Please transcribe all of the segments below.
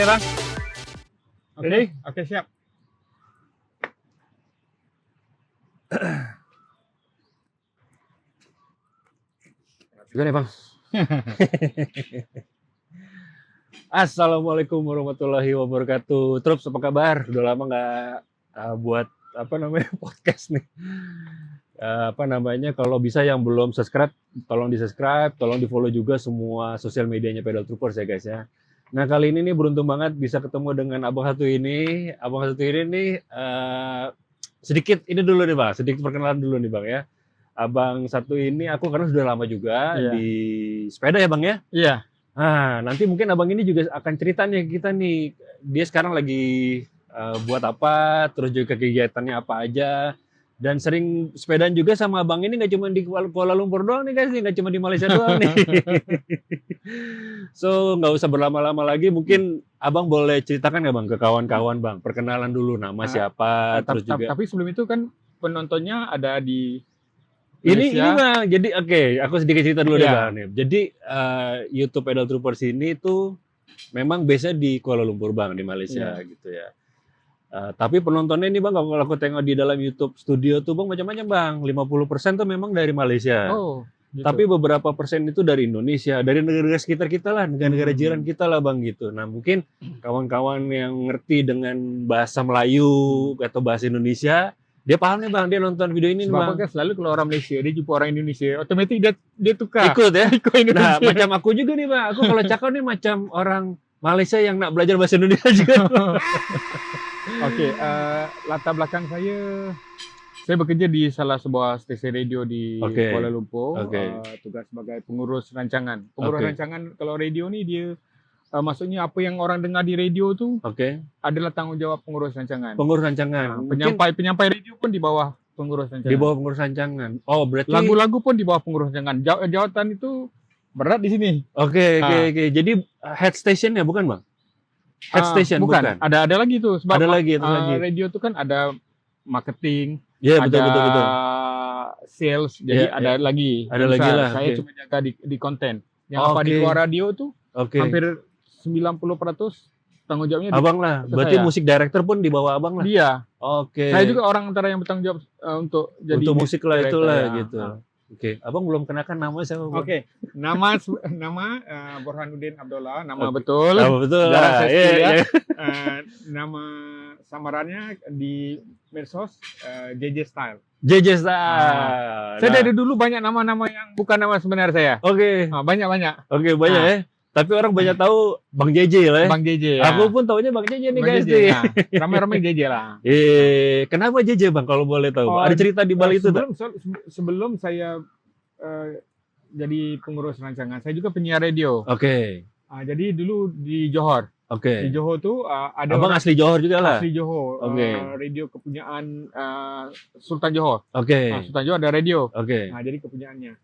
Oke, Bang. Ready? Oke, siap. Juga nih, Bang. Assalamualaikum warahmatullahi wabarakatuh. Trups, apa kabar? Udah lama nggak buat podcast nih. Kalau bisa yang belum subscribe, tolong di-subscribe, tolong di-follow juga semua sosial medianya Pedal Troopers ya guys ya. Nah, kali ini nih beruntung banget bisa ketemu dengan Abang satu ini. Abang satu ini nih sedikit ini dulu nih Bang, sedikit perkenalan dulu nih Bang ya. Abang satu ini aku karena sudah lama juga di sepeda ya Bang ya. Iya. Nah, nanti mungkin abang ini juga akan cerita nih ke kita nih, dia sekarang lagi buat apa, terus juga kegiatannya apa aja, dan sering sepedaan juga sama abang ini nggak cuma di Kuala Lumpur doang nih guys, nggak cuma di Malaysia doang nih. So, nggak usah berlama-lama lagi, mungkin abang boleh ceritakan nggak bang ke kawan-kawan bang, perkenalan dulu nama siapa, terus juga. Tapi sebelum itu kan penontonnya ada di Ini Malaysia. Bang, jadi oke, aku sedikit cerita dulu deh Iya. Bang. Jadi YouTube Pedal Troopers ini tuh memang base-nya di Kuala Lumpur Bang, di Malaysia gitu ya. Tapi penontonnya ini Bang, kalau aku tengok di dalam YouTube studio tuh Bang macam-macam Bang. 50% tuh memang dari Malaysia. Oh, gitu. Tapi beberapa persen itu dari Indonesia, dari negara-negara sekitar kita lah, negara-negara jiran kita lah Bang gitu. Nah, mungkin kawan-kawan yang ngerti dengan bahasa Melayu atau bahasa Indonesia, dia paham nih Bang, dia nonton video ini nih Sebab Bang. kan selalu kalau orang Malaysia dia jumpa orang Indonesia, otomatis dia tukar. Ikut ya. Ikut Indonesia. Nah, macam aku juga nih Bang. Aku kalau cakap nih macam orang Malaysia yang nak belajar bahasa Indonesia juga. Oke, latar belakang saya bekerja di salah sebuah stesen radio di Kuala Lumpur. Tugas sebagai pengurus rancangan. Pengurus rancangan kalau radio ni dia maksudnya apa yang orang dengar di radio tu adalah tanggungjawab pengurus rancangan. Pengurus rancangan. Penyampai radio pun di bawah pengurus rancangan. Di bawah pengurus rancangan. Oh, berarti lagu-lagu pun di bawah pengurus rancangan. Jawatan itu berat di sini. Oke. Jadi head station ya bukan Bang? Head station bukan. Ada lagi tuh sebab ada lagi. Radio tu kan ada marketing, ya, ada betul. sales, jadi ada lagi. Ada lagi lah. Saya cuma jaga di konten. Yang apa di luar radio tu hampir 90% tanggung jawabnya abang lah. Berarti saya. Musik director pun di bawah abang lah. Dia. Saya juga orang antara yang bertanggung jawab untuk jadi musik lah itulah gitu. Oke. Abang belum kenakan nama siapa Bang? Nama Burhanuddin Abdullah, nama betul. Nama betul lah. Nama samarannya di medsos JJ Style. JJ Style. Saya dari dulu banyak nama-nama yang bukan nama sebenar saya. Banyak-banyak. Banyak ya. Tapi orang banyak tahu Bang JJ lah ya. Bang JJ. Aku pun taunya Bang JJ nih guys. Ramai-ramai JJ lah. Kenapa JJ Bang kalau boleh tahu? Ada cerita di balik itu tak? Sebelum saya jadi pengurus rancangan, saya juga penyiar radio. Jadi dulu di Johor. Di Johor tu ada abang asli Johor juga lah. Asli Johor. Radio kepunyaan Sultan Johor. Sultan Johor ada radio. Jadi kepunyaannya.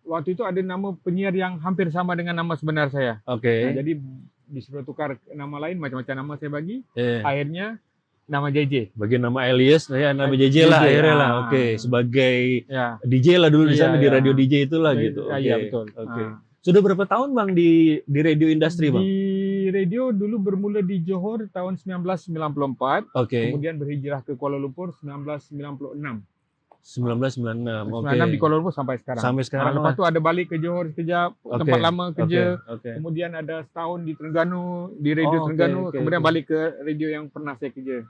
Waktu itu ada nama penyiar yang hampir sama dengan nama sebenar saya. Jadi disuruh tukar nama lain, macam-macam nama saya bagi. Akhirnya nama JJ. Bagi nama alias, nama JJ lah akhirnya lah. Sebagai DJ lah dulu di sana di radio DJ itulah gitu. Iya betul. Sudah berapa tahun Bang di radio industri Bang? Di radio dulu bermula di Johor tahun 1994. Kemudian berhijrah ke Kuala Lumpur 1996. 1996 di Kuala Lumpur sampai sekarang. Lepas tu ada balik ke Johor sekejap, tempat lama kerja. Kemudian ada setahun di Terengganu, di radio Terengganu. Kemudian balik ke radio yang pernah saya kerja.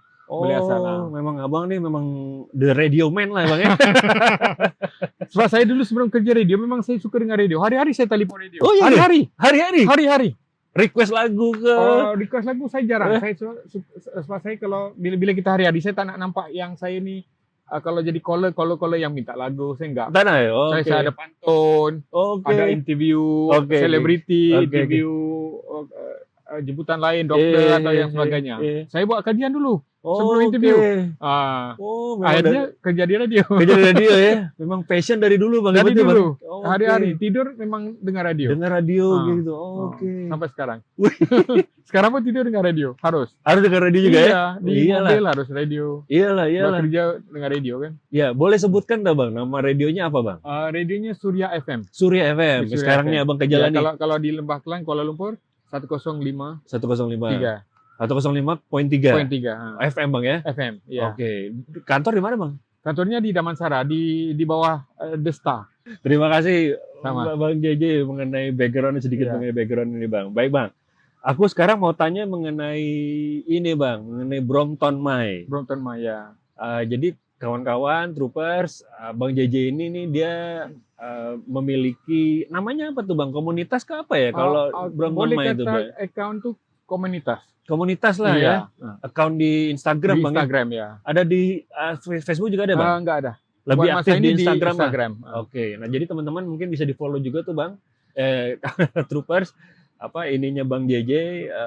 Memang abang nih memang the radio man lah Bang ya. Sebab saya dulu sebelum kerja radio, memang saya suka dengar radio. Hari-hari saya telefon radio. Hari-hari? Request lagu ke? Request lagu saya jarang. Sebab saya kalau bila kita hari-hari, saya tak nak nampak yang saya ni kalau jadi caller yang minta lagu, saya enggak. Saya ada pantun, ada interview selebriti, interview jemputan lain, doktor atau yang sebagainya. Saya buat kajian dulu sebelum interview. Akhirnya kerja di radio. Ya. Memang passion dari dulu Bang. Dari dulu. Hari-hari tidur memang dengar radio. Gitu. Sampai sekarang. Sekarang pun tidur dengar radio. Harus dengar radio juga ya? Di mobil harus radio. Iyalah. Kerja dengar radio kan. Ya, boleh sebutkan tak Bang? Nama radionya apa Bang? Radionya Surya FM. Surya FM. Sekarang nih Abang ke jalan nih. Kalau di Lembah Kelang, Kuala Lumpur, 105 105. 3 105.3 poin 3 FM Bang ya? FM. Ya. Oke. Kantor di mana Bang? Kantornya di Damansara, di bawah The Star. Terima kasih Sama. Bang JJ mengenai background sedikit mengenai background ini Bang. Baik Bang. Aku sekarang mau tanya mengenai ini Bang, mengenai Brompton Mai. Brompton Mai ya. Jadi kawan-kawan troopers, Bang JJ ini nih dia memiliki namanya apa tuh Bang? Komunitas ke apa ya kalau Brompton Mai itu Bang? Boleh kata account tuh komunitas. Komunitas lah ya. Account di Instagram di Bang. Instagram ya. Ada di Facebook juga ada Bang? Enggak ada. Lebih aktif di Instagram. Oke. Nah, jadi teman-teman mungkin bisa di-follow juga tuh Bang. Troopers ininya Bang JJ,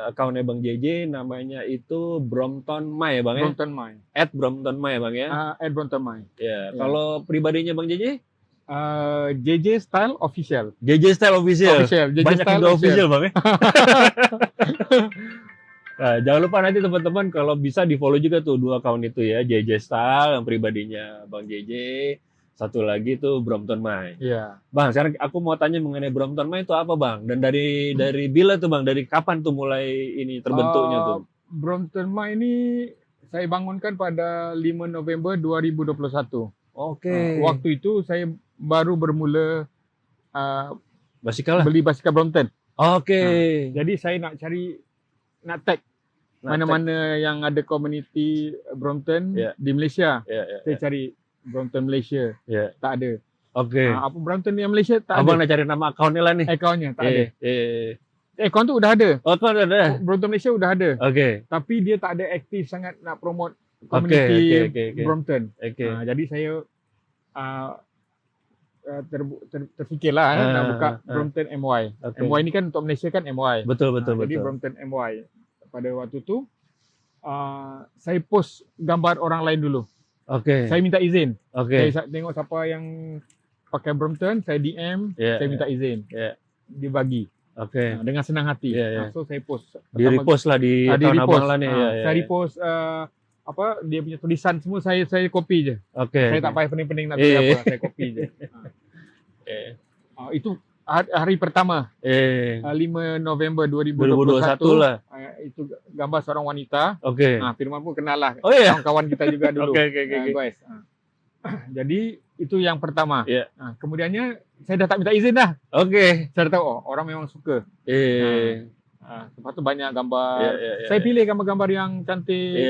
akunnya Bang JJ namanya itu Brompton Mai Bang ya. Brompton Mai. @Brompton Mai Bang ya. @Brompton Mai. Ya, kalau pribadinya Bang JJ? JJ Style Official. JJ Style Official. JJ Banyak Style juga official Bang ya. Nah, jangan lupa nanti teman-teman kalau bisa di-follow juga tuh 2 akun itu ya, JJ Style yang pribadinya Bang JJ, satu lagi tuh Brompton Mai. Iya. Bang, sekarang aku mau tanya mengenai Brompton Mai itu apa Bang? Dan dari bila tuh Bang? Dari kapan tuh mulai ini terbentuknya tuh? Brompton Mai ini saya bangunkan pada 5 November 2021. Oke. Waktu itu saya baru bermula basikal lah. Beli basikal Brompton. Oke. Jadi saya nak tag mana-mana yang ada community Brompton di Malaysia. Saya cari Brompton Malaysia. Tak ada. Oke. Apa Brompton yang Malaysia tak Abang ada. nak cari nama akaunnya lah nih. Akaunnya tak ada. Akaun tu udah ada. Akaun ada. Brompton Malaysia udah ada. Oke. Tapi dia tak ada aktif sangat nak promote community Brompton. Jadi saya terfikirlah nak buka Brompton MY. MY ni kan untuk Malaysia kan MY. Betul. Jadi Brompton MY. Pada waktu tu saya post gambar orang lain dulu. Saya minta izin. Saya tengok siapa yang pakai Brompton, saya DM, saya minta izin. Dia bagi. Dengan senang hati. So saya post. Di repost lah di account abang lah nih. Saya repost dia punya tulisan semua saya copy je. Saya tak payah pening-pening nak tulis apa, saya copy je. Itu hari pertama. 5 November 2021 lah. Itu gambar seorang wanita. Firman pun kenal lah. Kawan-kawan kita juga dulu. Guys. Jadi itu yang pertama. Kemudiannya saya dah tak minta izin dah. Saya dah tahu orang memang suka. Lepas tu banyak gambar. Saya pilih gambar-gambar yang cantik.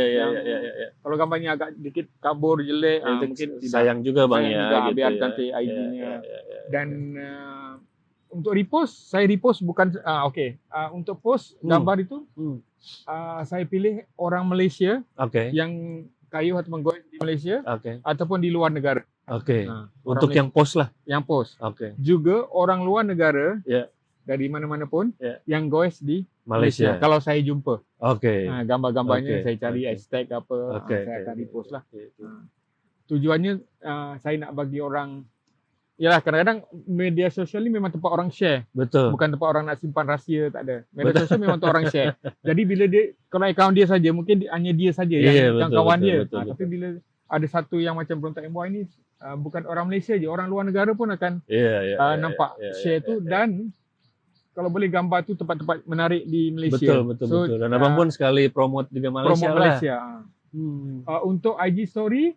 Kalau gambarnya agak dikit kabur, jelek, mungkin sayang juga Bang ya. Biar cantik ID-nya. Dan untuk repost, saya repost bukan untuk post gambar itu saya pilih orang Malaysia yang kayu atau goes di Malaysia ataupun di luar negara. Untuk yang post lah. Yang post. Juga orang luar negara dari mana-mana pun yang goes di Malaysia. Kalau saya jumpa. Gambar-gambarnya saya cari hashtag apa, saya akan repost lah. Tujuannya saya nak bagi orang. Yalah, kadang-kadang media sosial ni memang tempat orang share. Betul. Bukan tempat orang nak simpan rahsia, tak ada. Media sosial memang untuk orang share. Jadi bila dia, kalau akaun dia saja, mungkin hanya dia saja yang kawan dia. Tapi bila ada satu yang macam Brompton MY ni, bukan orang Malaysia je, orang luar negara pun akan nampak share tu. Dan kalau boleh gambar tu tempat-tempat menarik di Malaysia. Betul. Dan abang pun sekali promote juga Malaysia lah. Untuk IG story,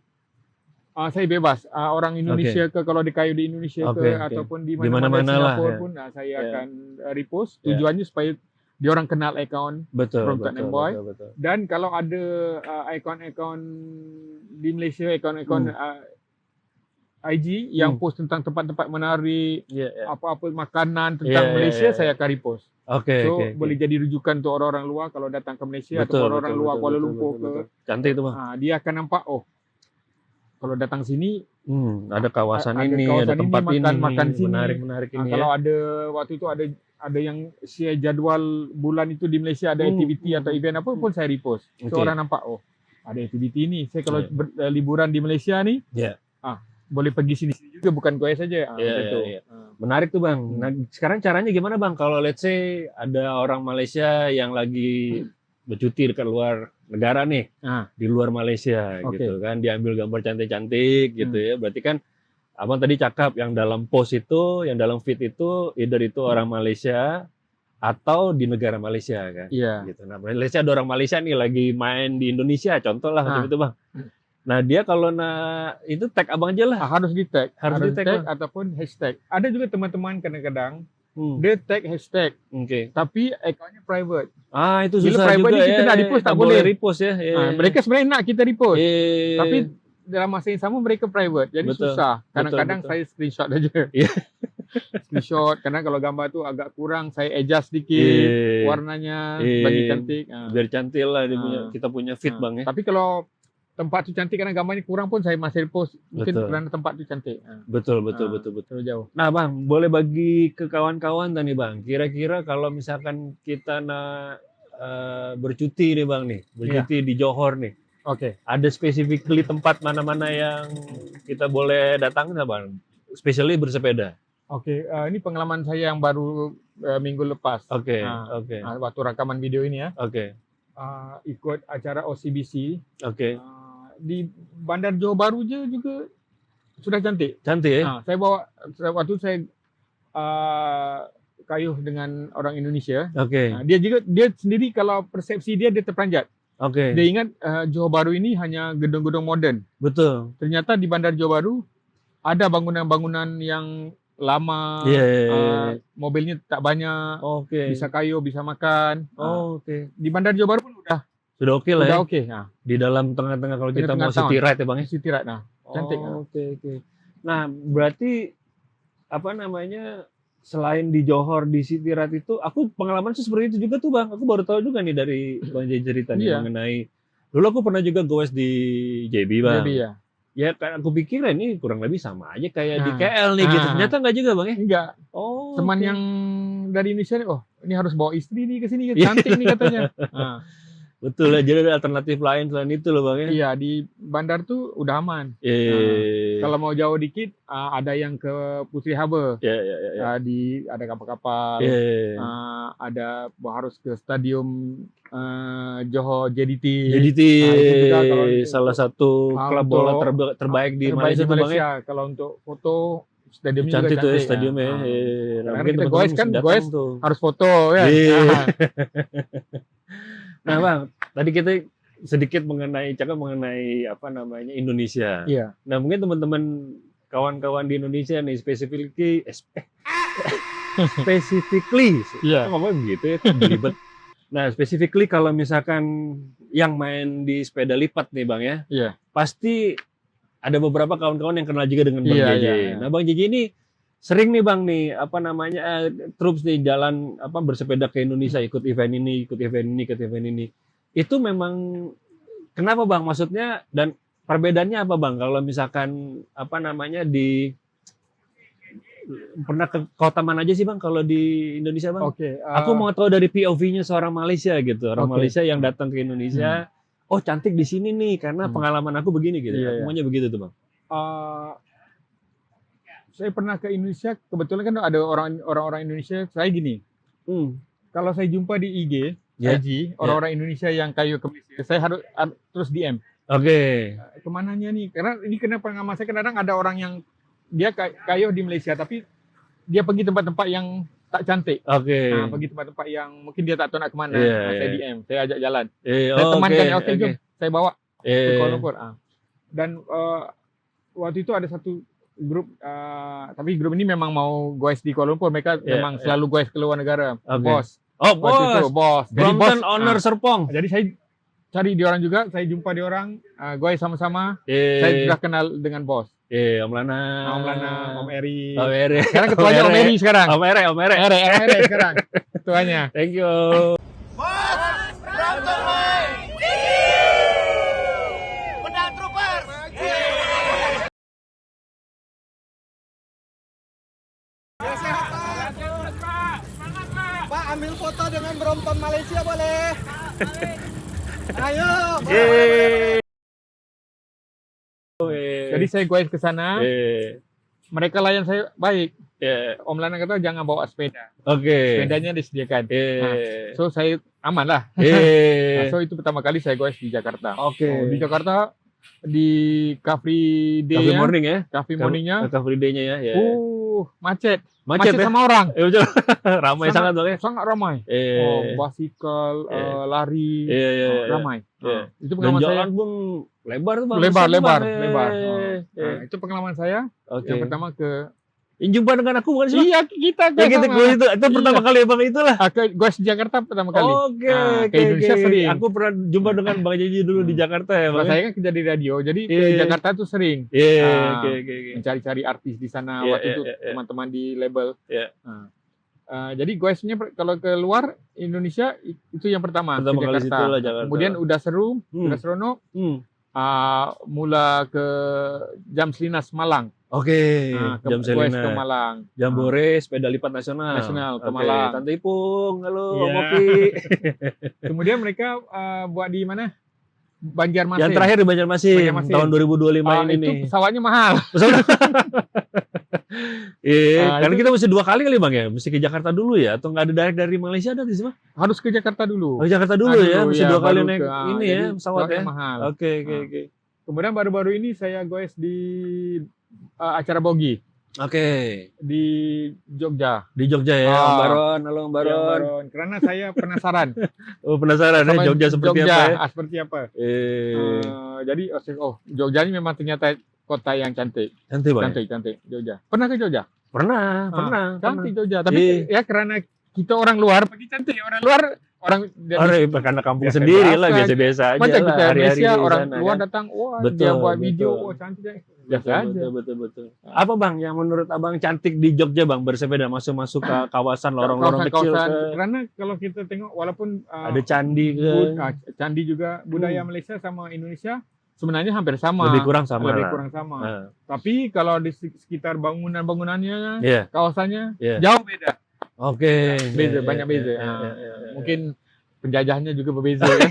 saya bebas. Orang Indonesia ke, kalau dia kayu di Indonesia ke, ataupun di mana-mana Singapura pun saya akan repost. Tujuannya supaya dia orang kenal akaun Brompton MY. Dan kalau ada akaun-akaun di Malaysia, akaun-akaun IG yang post tentang tempat-tempat menarik, apa-apa makanan tentang Malaysia, saya akan repost. Boleh jadi rujukan untuk orang-orang luar kalau datang ke Malaysia atau orang-orang luar Kuala Lumpur ke. Cantik tu Bang. Dia akan nampak, kalau datang sini ada kawasan ini, ada tempat ini, makan sini. Menarik ini. Kalau ada waktu itu ada yang share jadual bulan itu di Malaysia ada aktiviti atau event apa pun saya repost. So orang nampak ada aktiviti ni. Saya kalau liburan di Malaysia ni, boleh pergi sini juga, bukan goes saja. Menarik tuh Bang. Nah, sekarang caranya gimana Bang? Kalau let's say ada orang Malaysia yang lagi bercuti dekat luar negara nih, di luar Malaysia gitu kan, diambil gambar cantik-cantik gitu ya. Berarti kan abang tadi cakap yang dalam post itu, yang dalam feed itu, either itu orang Malaysia atau di negara Malaysia kan. Iya. Gitu. Nah, Malaysia ada orang Malaysia nih lagi main di Indonesia, contoh lah macam itu Bang. Hmm. Nah dia kalau itu tag abang aja lah. Harus di tag, Harus di tag ataupun hashtag. Ada juga teman-teman kadang-kadang dia tag hashtag, tapi account-nya private. Itu bila susah private juga ni kita nak repost tak boleh repost ya. Mereka sebenarnya nak kita repost, tapi dalam masa yang sama mereka private, jadi susah. Kadang-kadang saya screenshot aja. Screenshot, karena kalau gambar tu agak kurang, saya adjust sedikit warnanya bagi cantik. Biar cantik lah dia punya, kita punya feed Bang ya. Tapi kalau tempat tu cantik, karena gambarnya kurang pun saya masih post, mungkin kerana tempat tu cantik. Betul. Jauh. Nah Bang, boleh bagi ke kawan-kawan tadi Bang, kira-kira kalau misalkan kita nak bercuti nih Bang nih, bercuti di Johor nih. Ada specifically tempat mana-mana yang kita boleh datang nggak Bang? Especially bersepeda. Ini pengalaman saya yang baru minggu lepas. Waktu rakaman video ini ya. Ikut acara OCBC. Di Bandar Johor Bahru je juga sudah cantik. Cantik ya? Saya bawa, waktu saya kayuh dengan orang Indonesia. Dia sendiri kalau persepsi dia terperanjat. Dia ingat Johor Bahru ini hanya gedung-gedung moden. Betul. Ternyata di Bandar Johor Bahru ada bangunan-bangunan yang lama, mobilnya tak banyak, bisa kayuh, bisa makan. Di Bandar Johor Bahru pun sudah oke lah ya. Di dalam tengah-tengah kalau kita mau city ride ya Bang ya. City ride, cantik. Nah, berarti apa namanya, selain di Johor di city ride itu, aku pengalaman seperti itu juga tuh Bang. Aku baru tahu juga nih dari Bang Jay cerita nih mengenai. Dulu aku pernah juga goes di JB Bang. Ya kan aku pikir ini kurang lebih sama aja kayak di KL nih gitu. Ternyata enggak juga Bang ya? Enggak. Teman yang dari Indonesia nih, ini harus bawa istri nih ke sini, cantik nih katanya. Betul lah, jadi ada alternatif lain selain itu loh Bang ya? Iya, di bandar tuh udah aman. Kalau mau jauh dikit, ada yang ke Putri Harbour. Ada kapal-kapal. Ada harus ke stadium Johor JDT. Salah satu klub bola terbaik di Malaysia, Bang ya. Kalau untuk foto, stadiumnya cantik juga cantik tuh ya stadiumnya. Karena kita goes harus foto ya. Nah Bang, tadi kita sedikit cakap mengenai apa namanya Indonesia. Nah mungkin teman-teman kawan-kawan di Indonesia nih specifically ngomong begitu ya, belibet. Nah specifically kalau misalkan yang main di sepeda lipat nih Bang ya, pasti ada beberapa kawan-kawan yang kenal juga dengan Bang JJ. Nah Bang JJ ini sering nih Bang nih apa namanya troops nih jalan bersepeda ke Indonesia, ikut event ini. Itu memang kenapa Bang? Maksudnya dan perbedaannya apa Bang? Kalau misalkan apa namanya pernah ke kota mana aja sih Bang kalau di Indonesia Bang? Aku mau tahu dari POV-nya seorang Malaysia gitu, orang Malaysia yang datang ke Indonesia. Oh cantik di sini nih karena pengalaman aku begini gitu. Aku maunya begitu tuh Bang. Saya pernah ke Indonesia, kebetulan kan ada orang-orang Indonesia, saya gini, kalau saya jumpa di IG, orang-orang Indonesia yang kayuh ke Malaysia, saya harus terus DM. Kemananya nih? Karena ini kenapa pengalaman saya, kadang ada orang yang dia kayuh di Malaysia, tapi dia pergi tempat-tempat yang tak cantik. Pergi tempat-tempat yang mungkin dia tak tahu nak kemana, saya DM, saya ajak jalan. Saya temankan, jom, saya bawa ke Kuala Lumpur. Dan waktu itu ada satu grup, tapi grup ini memang mau goes di Kuala Lumpur, mereka memang selalu goes ke luar negara. Bos. Bos. Jadi Brompton Owner Serpong. Jadi saya cari di orang juga, saya jumpa di orang, goes sama-sama. Saya sudah kenal dengan bos. Om Lana, Om Eri. Sekarang ketuanya Om Eri sekarang. Om Eri sekarang. Ketuanya. Thank you. Bos, Brompton Pedal Troopers. Pak, ambil foto dengan Brompton Malaysia boleh? Ayo. Jadi saya goes ke sana. Mereka layan saya baik. Om Lana kata jangan bawa sepeda. Sepedanya disediakan. So saya aman lah. So itu pertama kali saya goes di Jakarta. Di Jakarta di Car Free Day. Coffee morning ya? Coffee morningnya. Car Free Day-nya ya. macet. Macet ya? sama orang. Betul. Ramai sangat Bang ya. Sangat ramai. Basikal, lari, ramai. Itu Dan pengalaman saya. jalan pun lebar tuh Bang. Lebar. Iya. Itu pengalaman saya. Oke. Yang pertama Jumpa dengan aku bukan sih Bang? Iya, kita Ya, gitu, itu pertama kali Bang itulah. Gue di Jakarta pertama kali. Oke. Ke Indonesia sering. Aku pernah jumpa dengan Bang Jeje dulu di Jakarta ya Bang. Saya kan kerja di radio, jadi ke Jakarta tuh sering. Oke. Mencari-cari artis di sana. Iya, Waktu itu iya. teman-teman di label. Iya. Jadi goesnya kalau ke luar Indonesia itu yang pertama Pertama ke kali Jakarta. situlah Jakarta. Kemudian udah seronok. Mula ke Jam Selinas Malang. Oke. Ke Jam goes ke Selina. Malang. Jambore sepeda lipat nasional. Ke Oke. Malang. Tante Ipung, halo Iya. Mopi. Kemudian mereka buat di mana? Banjarmasin. Yang terakhir di Banjarmasin Banjarmasin. tahun 2025 ini itu nih. pesawatnya mahal. Karena kita mesti 2 kali kali Bang ya, mesti ke Jakarta dulu ya, atau nggak ada direct dari Malaysia ada di sini Bang? Harus ke Jakarta dulu. Oh Jakarta dulu ya, mesti 2 kali baru naik ini ya, jadi pesawat ya. mahal. Oke. Kemudian baru-baru ini saya goes di acara Bogi Oke. di Jogja. Di Jogja ya, Om Baron, halo Om Baron. Karena saya penasaran. Oh penasaran ya sama Jogja seperti apa ya? Seperti apa? Jadi Jadi Jogja ini memang ternyata kota yang cantik. cantik Bang. Cantik Jogja. Pernah ke Jogja? Pernah. Cantik Jogja. Tapi ya karena kita orang luar, pergi cantik orang luar dari Karena kampung biasa sendiri lah, aja. biasa-biasa aja Macam lah. kita Hari-hari Indonesia di orang sana, luar kan. datang, wah Betul, dia buat video, betul. wah cantik deh. Biasa aja. Betul. Apa Bang yang menurut Abang cantik di Jogja Bang bersepeda masuk ke kawasan lorong-lorong kecil Kawasan. ke Karena kalau kita tengok walaupun ada candi ke candi juga budaya Malaysia sama Indonesia sebenarnya hampir sama. lebih kurang sama lah. sama. Nah, Tapi kalau di sekitar bangunannya, Iya. kawasannya Iya. jauh beda. Oke. Banyak beza. Iya. Mungkin penjajahnya juga berbeza kan.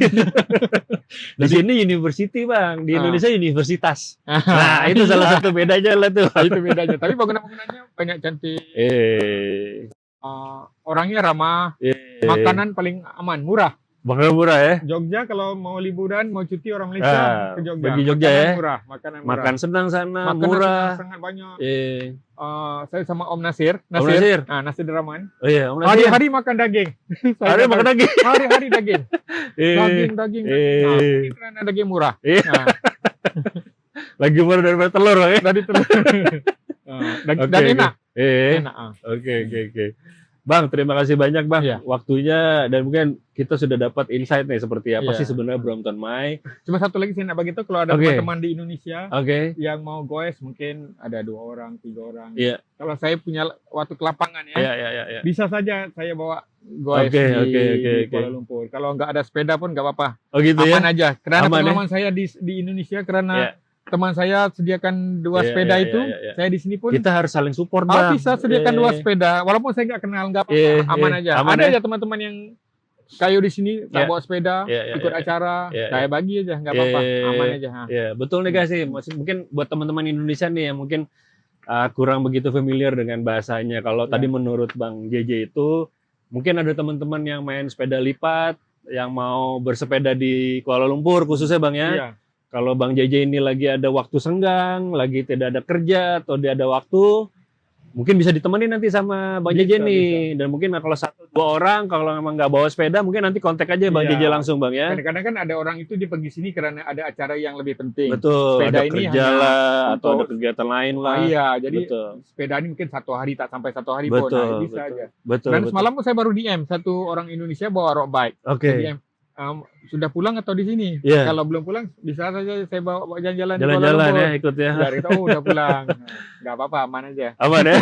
Di sini university Bang, di Indonesia universitas. Nah, Nah, itu salah satu bedanya lah tuh. itu bedanya. Tapi bangunan-bangunannya banyak cantik. Orangnya ramah, makanan paling aman, murah. Bakal murah ya. Jogja kalau mau liburan, mau cuti orang Malaysia ke Jogja. Pergi Jogja Makanan ya. Murah, makanan murah. Makan senang sana, Makanan murah. sangat banyak. Saya sama Om Nasir. Om Nasir. Nasir Deraman. Oh iya, Om Nasir. Hari-hari makan daging. Hari makan daging. Hari-hari daging. Daging. Nah, mungkin karena daging murah. Nah, Lagi murah daripada telur Bang ya. dari telur. Dan enak. Enak. Oke. Bang, terima kasih banyak Bang waktunya, dan mungkin kita sudah dapat insight nih seperti apa sih sebenarnya Brompton Mai. Cuma satu lagi saya nak bagi tahu, kalau ada teman-teman di Indonesia yang mau goes, mungkin ada 2 orang, 3 orang. Iya. Kalau saya punya waktu ke lapangan ya, Iya. bisa saja saya bawa goes di Kuala Lumpur. Kalau nggak ada sepeda pun nggak apa-apa. Oh gitu Aman ya. aja. Karena Aman, pengalaman saya di Indonesia, karena teman saya sediakan 2 sepeda itu, saya di sini pun kita harus saling support Bang. bisa sediakan 2 sepeda, walaupun saya nggak kenal, nggak apa-apa, aman aja. Aman Ada ya? aja teman-teman yang kayu di sini tak bawa sepeda, ikut acara, saya bagi aja, nggak apa-apa, aman aja. Ya, betul nih guys sih. Mungkin buat teman-teman Indonesia nih yang mungkin kurang begitu familiar dengan bahasanya. Kalau tadi menurut Bang JJ itu, mungkin ada teman-teman yang main sepeda lipat, yang mau bersepeda di Kuala Lumpur khususnya Bang ya. Iya. Kalau Bang JJ ini lagi ada waktu senggang, lagi tidak ada kerja atau dia ada waktu, mungkin bisa ditemenin nanti sama Bang JJ nih. Dan mungkin kalau 1-2 orang, kalau memang nggak bawa sepeda, mungkin nanti kontak aja Bang JJ langsung Bang ya. Kadang-kadang kan ada orang itu dia pergi sini karena ada acara yang lebih penting. Betul, Sepeda ada ini kerja hanya lah, atau untuk- ada kegiatan lain lah. Iya, jadi Betul. sepeda ini mungkin 1 hari tak sampai 1 hari pun, Betul, bisa aja. Betul. Dan semalam pun saya baru DM satu orang Indonesia bawa road bike. Oke. DM, sudah pulang atau di sini? Iya. Kalau belum pulang, bisa saja saya bawa jalan-jalan di Kuala Jalan-jalan Lumpur. ya, ikut ya. Biar kita, udah pulang. Nggak apa-apa, aman aja. Aman ya.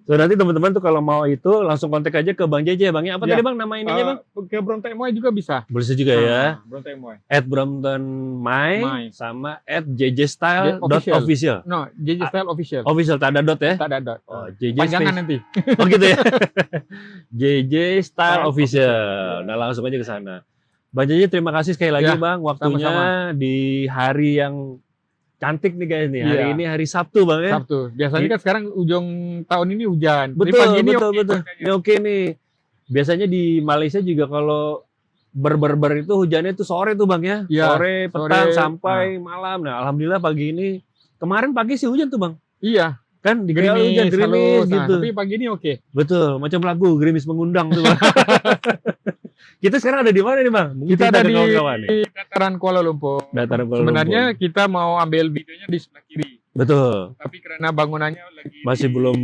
So nanti teman-teman tuh kalau mau itu langsung kontak aja ke Bang JJ Bang ya. Apa Ya. tadi Bang nama ininya Bang? Ke Brompton Moy juga bisa. Bisa juga ya. Brompton Moy. @Brompton Mai Mai. sama @jjstyle.official. Official. No, JJ Style Official. Official tak ada dot ya. Tak ada dot. Oh, JJ Panjangan space. nanti. Oh gitu ya. JJ Style Official. Nah langsung aja ke sana. Bang JJ terima kasih sekali lagi Ya, Bang waktunya sama-sama. di hari yang cantik nih guys nih. Hari Iya. ini hari Sabtu Bang ya. Sabtu. Biasanya kan sekarang ujung tahun ini hujan. Jadi Betul, pagi ini betul, oke betul. cuacanya. Ini oke nih. Biasanya di Malaysia juga kalau ber itu hujannya tuh sore tuh Bang ya. Iya, Sore, petang sore. sampai malam. Nah, alhamdulillah pagi ini, kemarin pagi sih hujan tuh Bang. Iya. Kan di kayak hujan Gerimis, gerimis halus. Nah, gitu. tapi pagi ini oke. Betul, macam lagu Gerimis Mengundang tuh, Bang. Kita sekarang ada di mana nih, Bang? Mungkin Kita ada di kawan-kawan nih. dataran Kuala Lumpur. Dataran Kuala Sebenarnya Lumpur. kita mau ambil videonya di sebelah kiri, Betul. tapi karena bangunannya lagi Masih belum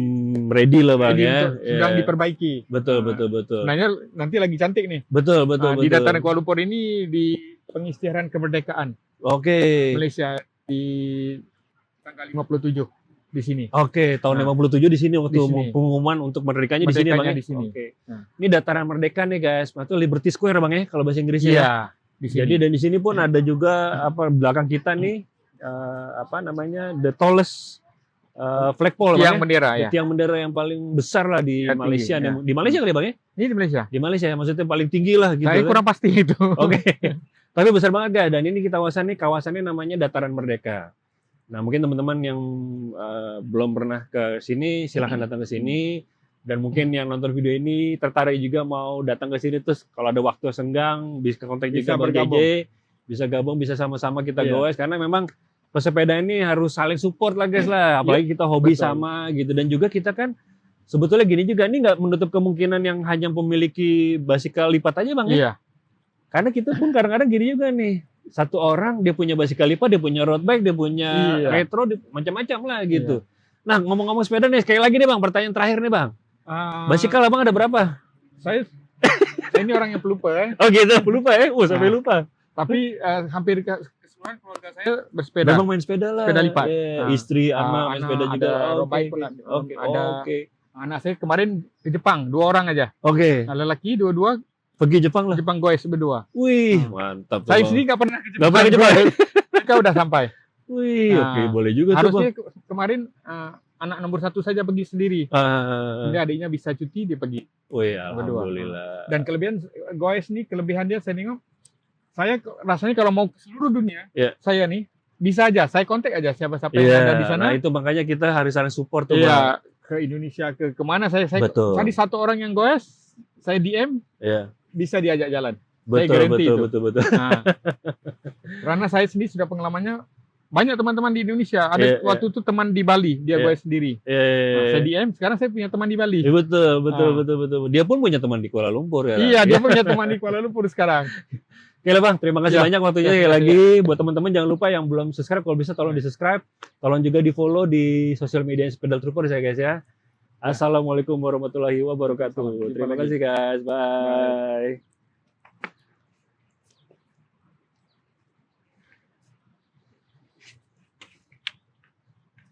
ready lah, Bang, jadi ya. sedang Iya. diperbaiki. Betul, Nah, betul, betul. Sebenarnya nanti lagi cantik nih. Betul, betul, Nah, di betul. dataran Kuala Lumpur ini di pengisytiharan kemerdekaan Oke. Malaysia di tanggal 57 di sini. Oke, tahun Nah, 57 di sini waktu di sini. pengumuman untuk merdekanya di sini, Bang. Merdekanya Ya? di sini. Oke. Nah. Ini dataran merdeka nih, guys. Atau Liberty Square, Bang, ya, kalau bahasa Inggrisnya. Iya, di sini. Jadi dan di sini pun ada juga apa belakang kita nih apa namanya the tallest flagpole, tiang Bang, ya. bendera ya. Tiang bendera yang paling besar lah di Yang tinggi, Malaysia. ya. Di Malaysia kali ya, Bang, ya? Ini di Malaysia. Di Malaysia ya, maksudnya paling tinggi lah gitu. Saya kan. kurang pasti itu. Oke. Tapi besar banget guys. Dan ini kita kawasannya namanya Dataran Merdeka. Nah, mungkin teman-teman yang belum pernah ke sini silahkan datang ke sini. Dan mungkin yang nonton video ini tertarik juga mau datang ke sini, terus kalau ada waktu senggang bisa kontak Bisa juga Bang bergabung. JJ, bisa gabung, bisa sama-sama kita Iya. goes karena memang pesepeda ini harus saling support lah guys lah. Apalagi kita hobi betul. sama gitu, dan juga kita kan sebetulnya gini juga, ini nggak menutup kemungkinan yang hanya memiliki basikal lipat aja Bang ya. Iya. Karena kita pun kadang-kadang gini juga nih, satu orang dia punya basikal lipat, dia punya road bike, dia punya Iya. retro, macam-macam lah gitu. Nah, ngomong-ngomong sepeda nih, sekali lagi nih Bang, pertanyaan terakhir nih Bang. Basikal Abang ada berapa? Saya ini orang yang pelupa ya. Oh gitu, lupa ya? Sampai Nah. lupa. Tapi hampir keseluruhan keluarga saya bersepeda. Memang main sepeda lah. Sepeda lipat. Iya, Nah. istri, anak main Anak sepeda juga. ada road Oke, bike pun oke, ada. oke. Anak saya kemarin ke Jepang, 2 orang aja. Oke, Nah, lelaki dua-dua pergi Jepang lah. Jepang goes berdua. Wih, Nah. mantap. Saya Bang. sendiri nggak pernah ke Jepang. Nggak pernah ke Jepang. Mereka udah sampai. Wih, Nah, oke, boleh juga tuh Harusnya Bang. kemarin anak nomor 1 saja pergi sendiri. Jadi adiknya bisa cuti, dia pergi. Wih, Berdua. alhamdulillah. Dan kelebihan goes nih, kelebihan dia saya nengok, saya rasanya kalau mau ke seluruh dunia, Iya. saya nih bisa aja, saya kontak aja siapa-siapa Iya, yang ada di sana. nah itu makanya kita harus saling support tuh Bang. Iya, ke Indonesia, ke kemana saya Betul. tadi satu orang yang goes, saya DM, Iya. bisa diajak jalan. Betul, guarantee betul, itu. betul, betul. Nah, karena saya sendiri sudah pengalamannya, banyak teman-teman di Indonesia. Ada Iya, waktu itu teman di Bali, dia Iya. goes sendiri. Iya, Nah, saya DM, sekarang saya punya teman di Bali. iya, betul, betul, Ah. betul, betul. Dia pun punya teman di Kuala Lumpur ya. Iya, dia punya teman di Kuala Lumpur sekarang. Oke lah Bang, terima kasih Ya. banyak waktunya. Ya, Sekali terima lagi buat teman-teman jangan lupa yang belum subscribe, kalau bisa tolong di subscribe, tolong juga di follow di sosial media Pedal Troopers ya guys ya. Assalamualaikum warahmatullahi wabarakatuh. Selamat jumpa Terima lagi. kasih guys, bye.